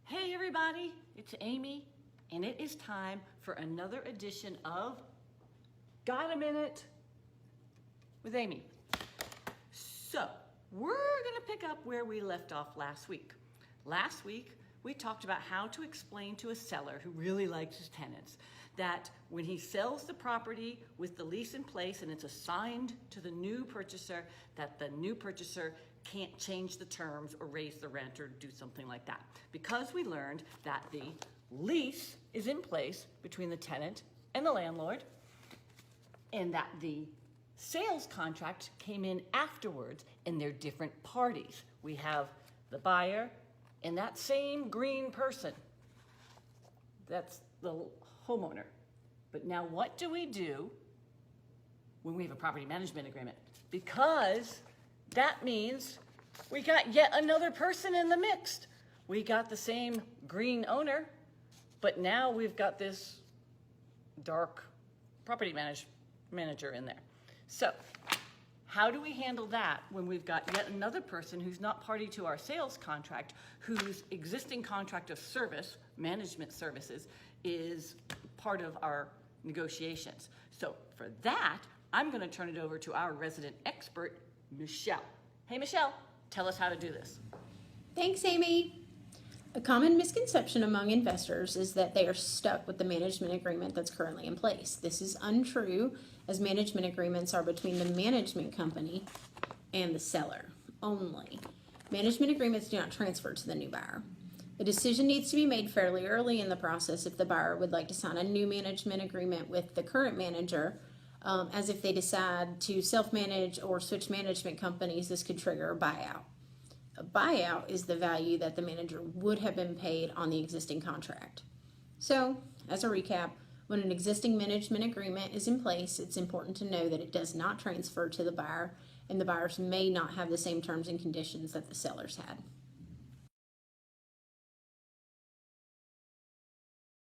Hey everybody, it's Amy, and it is time for another edition of Got a Minute with Amy. So, we're gonna pick up where we left off last week. Last week, we talked about how to explain to a seller who really likes his tenants that when he sells the property with the lease in place and it's assigned to the new purchaser, that the new purchaser can't change the terms or raise the rent or do something like that. Because we learned that the lease is in place between the tenant and the landlord, and that the sales contract came in afterwards and they're different parties. We have the buyer and that same green person. That's the homeowner. But now what do we do when we have a property management agreement? Because that means we got yet another person in the mix. We got the same green owner, but now we've got this dark property manager in there. So how do we handle that when we've got yet another person who's not party to our sales contract, whose existing contract of service, management services, is part of our negotiations? So for that, I'm going to turn it over to our resident expert, Michelle. Hey, Michelle, tell us how to do this. Thanks, Amy. A common misconception among investors is that they are stuck with the management agreement that's currently in place. This is untrue, as management agreements are between the management company and the seller only. Management agreements do not transfer to the new buyer. The decision needs to be made fairly early in the process if the buyer would like to sign a new management agreement with the current manager. As if they decide to self-manage or switch management companies, this could trigger a buyout. A buyout is the value that the manager would have been paid on the existing contract. So, as a recap, when an existing management agreement is in place, it's important to know that it does not transfer to the buyer, and the buyers may not have the same terms and conditions that the sellers had.